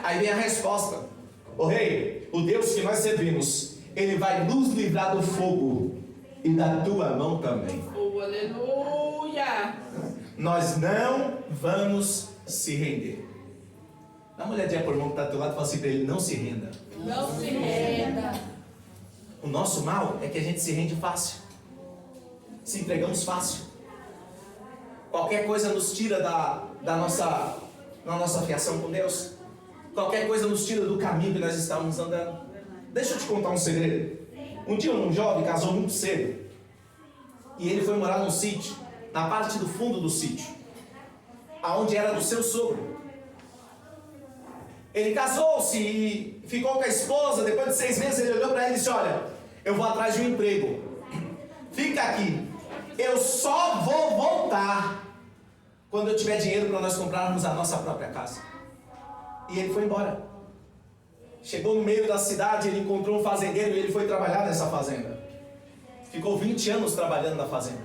Aí vem a resposta: o rei, o Deus que nós servimos, ele vai nos livrar do fogo e da tua mão também. Oh, aleluia! Nós não vamos se render. Dá uma olhadinha por irmão que está do teu lado e fala assim para ele: não se renda. Não se renda. O nosso mal é que a gente se rende fácil, se entregamos fácil. Qualquer coisa nos tira da nossa fiação com Deus. Qualquer coisa nos tira do caminho que nós estávamos andando. Deixa eu te contar um segredo. Um dia um jovem casou muito cedo e ele foi morar num sítio, na parte do fundo do sítio, aonde era do seu sogro. Ele casou-se e ficou com a esposa. Depois de 6 meses ele olhou para ela e disse: olha, eu vou atrás de um emprego, fica aqui, eu só vou voltar quando eu tiver dinheiro para nós comprarmos a nossa própria casa. E ele foi embora. Chegou no meio da cidade, ele encontrou um fazendeiro e ele foi trabalhar nessa fazenda. Ficou 20 anos trabalhando na fazenda.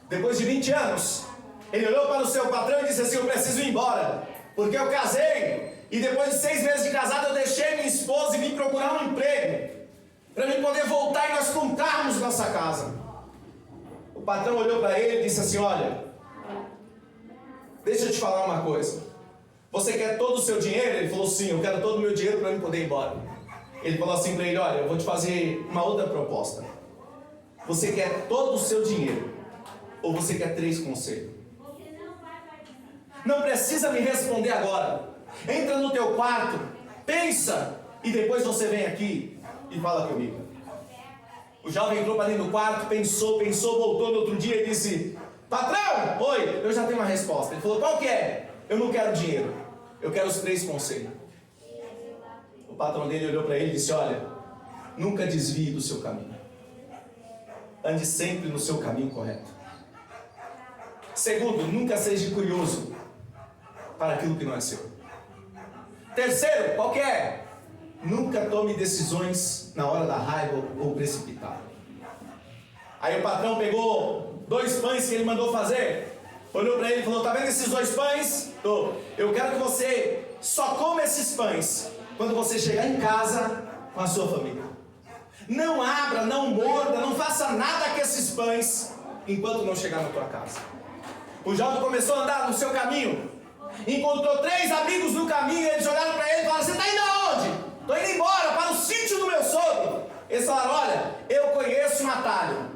Depois de 20 anos, ele olhou para o seu patrão e disse assim: eu preciso ir embora, porque eu casei, e depois de 6 meses de casado eu deixei minha esposa e vim procurar um emprego, para mim poder voltar e nós comprarmos nossa casa. O patrão olhou para ele e disse assim: olha, deixa eu te falar uma coisa. Você quer todo o seu dinheiro? Ele falou: sim, eu quero todo o meu dinheiro para eu poder ir embora. Ele falou assim para ele: olha, eu vou te fazer uma outra proposta. Você quer todo o seu dinheiro ou você quer 3 conselhos? Não precisa me responder agora. Entra no teu quarto, pensa e depois você vem aqui e fala comigo. O jovem entrou para dentro do quarto, pensou, voltou no outro dia e disse: patrão, oi, eu já tenho uma resposta. Ele falou: qual que é? Eu não quero dinheiro, eu quero os 3 conselhos. O patrão dele olhou para ele e disse: olha, nunca desvie do seu caminho. Ande sempre no seu caminho correto. Segundo, nunca seja curioso para aquilo que não é seu. Terceiro, qual que é? Nunca tome decisões na hora da raiva ou precipitado. Aí o patrão pegou 2 pães que ele mandou fazer, olhou para ele e falou: tá vendo esses 2 pães? Eu quero que você só coma esses pães quando você chegar em casa com a sua família. Não abra, não morda, não faça nada com esses pães enquanto não chegar na tua casa. O jovem começou a andar no seu caminho, encontrou 3 amigos no caminho, eles olharam para ele e falaram: você está indo aonde? Estou indo embora para o sítio do meu sogro. Eles falaram: olha, eu conheço um atalho,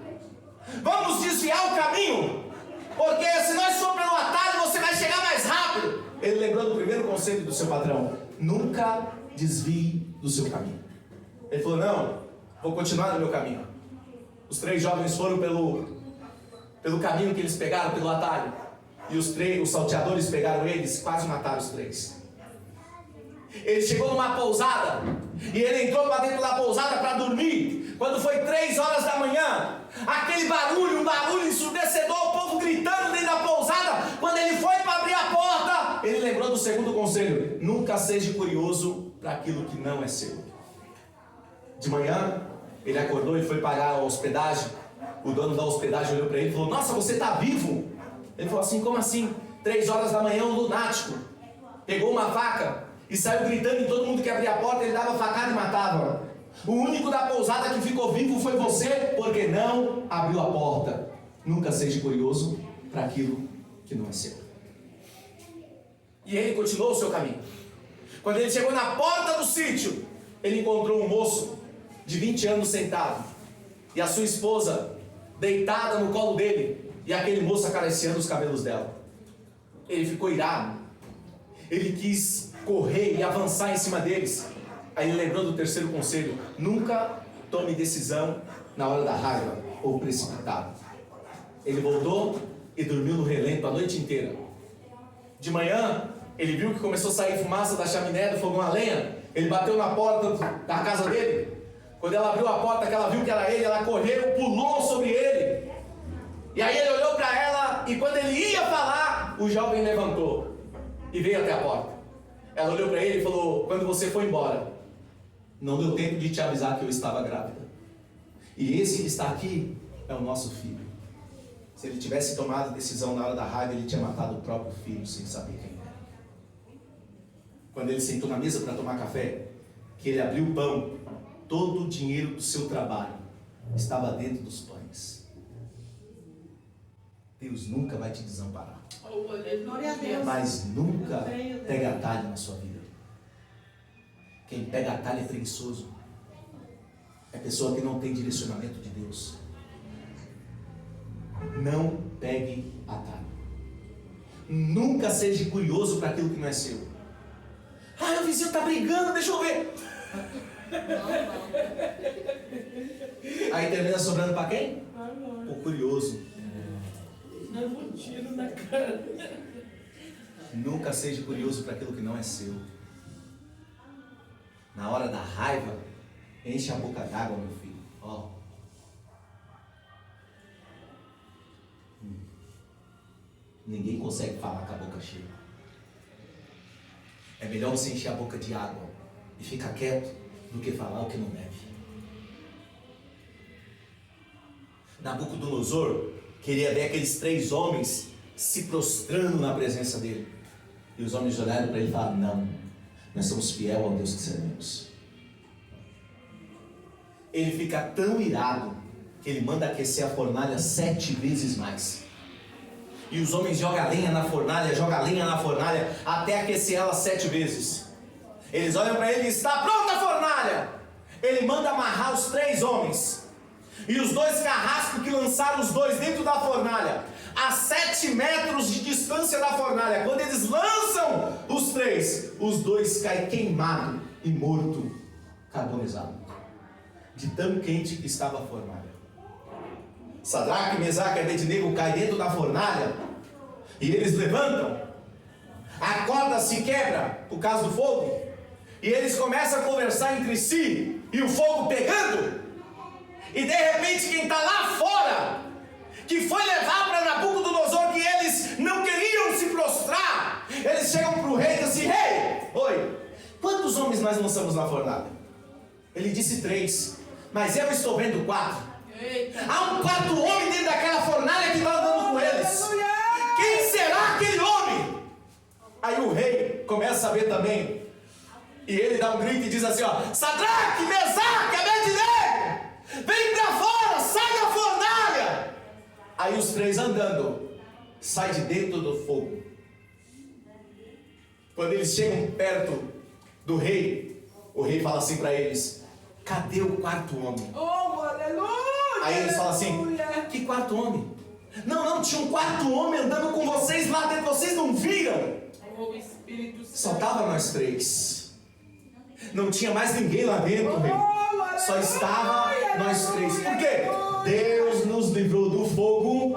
vamos desviar o caminho, porque se nós formos pelo atalho você vai chegar mais rápido. Ele lembrou do primeiro conselho do seu patrão: nunca desvie do seu caminho. Ele falou: não, vou continuar no meu caminho. Os 3 jovens foram pelo caminho que eles pegaram, pelo atalho. E os salteadores pegaram eles, quase mataram os 3. Ele chegou numa pousada e ele entrou para dentro da pousada para dormir. Quando foi 3 horas da manhã, aquele barulho, um barulho ensurdecedor, o povo gritando dentro da pousada. Quando ele foi para abrir a porta, ele lembrou do segundo conselho: nunca seja curioso para aquilo que não é seu. De manhã, ele acordou e foi pagar a hospedagem. O dono da hospedagem olhou para ele e falou: nossa, você está vivo? Ele falou assim: como assim? 3 horas da manhã, um lunático pegou uma faca e saiu gritando em todo mundo que abria a porta. Ele dava facada e matava. O único da pousada que ficou vivo foi você, porque não abriu a porta. Nunca seja curioso para aquilo que não é seu. E ele continuou o seu caminho. Quando ele chegou na porta do sítio, ele encontrou um moço de 20 anos sentado e a sua esposa deitada no colo dele, e aquele moço acariciando os cabelos dela. Ele ficou irado. Ele quis correr e avançar em cima deles. Aí ele lembrou do terceiro conselho: nunca tome decisão na hora da raiva ou precipitado. Ele voltou e dormiu no relento a noite inteira. De manhã, ele viu que começou a sair fumaça da chaminé do fogão a lenha. Ele bateu na porta da casa dele. Quando ela abriu a porta, que ela viu que era ele, ela correu, pulou sobre ele. E aí ele olhou para ela, e quando ele ia falar, o jovem levantou e veio até a porta. Ela olhou para ele e falou: quando você foi embora, não deu tempo de te avisar que eu estava grávida. E esse que está aqui é o nosso filho. Se ele tivesse tomado decisão na hora da raiva, ele tinha matado o próprio filho sem saber quem era. quando ele sentou na mesa para tomar café, que ele abriu o pão, todo o dinheiro do seu trabalho estava dentro dos pães. Deus nunca vai te desamparar. Oh, Glória a Deus. Mas nunca pega atalho na sua vida. Quem pega atalho é preguiçoso. É pessoa que não tem direcionamento de Deus. Não pegue atalho. Nunca seja curioso para aquilo que não é seu. Ah, o vizinho está brigando, deixa eu ver. Aí termina sobrando para quem? O curioso. Leva um tiro na cara. Nunca seja curioso para aquilo que não é seu. Na hora da raiva, enche a boca d'água, meu filho. Ó. Ninguém consegue falar com a boca cheia. É melhor você encher a boca de água e ficar quieto do que falar o que não deve. Nabucodonosor queria ver aqueles 3 homens se prostrando na presença dele. E os homens olharam para ele e falaram: não, nós somos fiel ao Deus que seremos. Ele fica tão irado que ele manda aquecer a fornalha 7 vezes mais. E os homens jogam lenha na fornalha, até aquecer ela 7 vezes. Eles olham para ele e está pronta a fornalha. Ele manda amarrar os 3 homens. E os 2 carrascos que lançaram os 2 dentro da fornalha, a 7 metros de distância da fornalha. Quando eles lançam os 3, os 2 caem queimado e morto, carbonizado, de tão quente que estava a fornalha. Sadraque, Mesaque e Abednego caem dentro da fornalha e eles levantam. A corda se quebra por causa do fogo e eles começam a conversar entre si e o fogo pegando. E de repente quem está lá fora, que foi levar para Nabucodonosor, que eles não queriam se prostrar, eles chegam para o rei e dizem assim: rei, oi, quantos homens nós lançamos na fornalha? Ele disse 3, mas eu estou vendo 4. Eita. Há um 4º homem dentro daquela fornalha que está andando com eles. Quem será aquele homem? Aí o rei começa a ver também. E ele dá um grito e diz assim: ó, Sadraque, Mesaque, Abednego, vem para fora, sai da fornalha. Aí os 3 andando, sai de dentro do fogo. Quando eles chegam perto do rei, o rei fala assim para eles: cadê o 4º homem? Oh, aleluia. Aí eles falam assim: que 4º homem? Não, tinha um 4º homem andando com vocês lá dentro, vocês não viram? Oh, Espírito Santo. Só estava nós 3. Não tinha mais ninguém lá dentro, rei. Só estava nós 3. Por quê? Deus nos livrou do fogo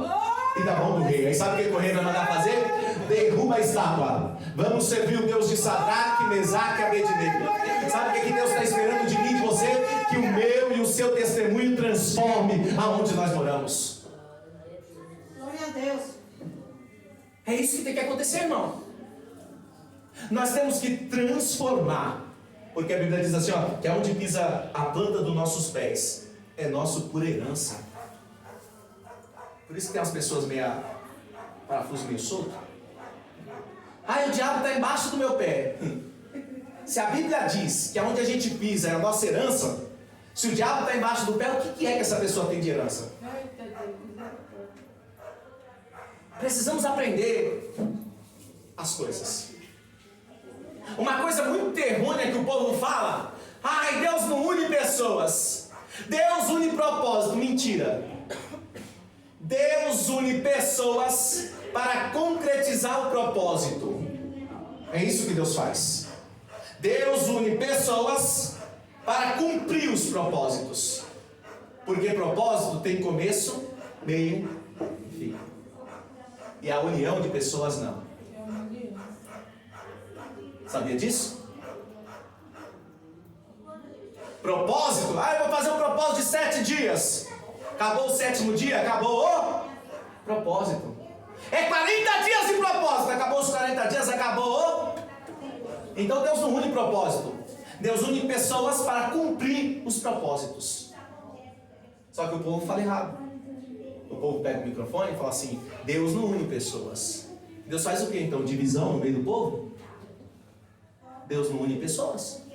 e da mão do rei. Aí sabe o que o rei vai mandar fazer? Derruba a estátua. Vamos servir o Deus de Sadraque, Mesaque e Abednego. Sabe o que Deus está esperando de mim e de você? Que o meu e o seu testemunho transforme aonde nós moramos. Glória a Deus. É isso que tem que acontecer, irmão. Nós temos que transformar. Porque a Bíblia diz assim, ó, que aonde pisa a planta dos nossos pés é nosso por herança. Por isso que tem umas pessoas parafuso meio solto. O diabo está embaixo do meu pé. Se a Bíblia diz que aonde a gente pisa é a nossa herança, se o diabo está embaixo do pé, o que é que essa pessoa tem de herança? Precisamos aprender as coisas. Uma coisa muito errônea que o povo fala: Deus não une pessoas, Deus une propósito. Mentira. Deus une pessoas para concretizar o propósito. É isso que Deus faz. Deus une pessoas para cumprir os propósitos. Porque propósito tem começo, meio e fim. E a união de pessoas não. Sabia disso? Propósito. Eu vou fazer um propósito de 7 dias. Acabou o 7º dia, acabou o propósito. É 40 dias de propósito. Acabou os 40 dias, acabou o... Então Deus não une propósito. Deus une pessoas para cumprir os propósitos. Só que o povo fala errado. O povo pega o microfone e fala assim: Deus não une pessoas. Deus faz o que então? Divisão no meio do povo? Deus não une pessoas.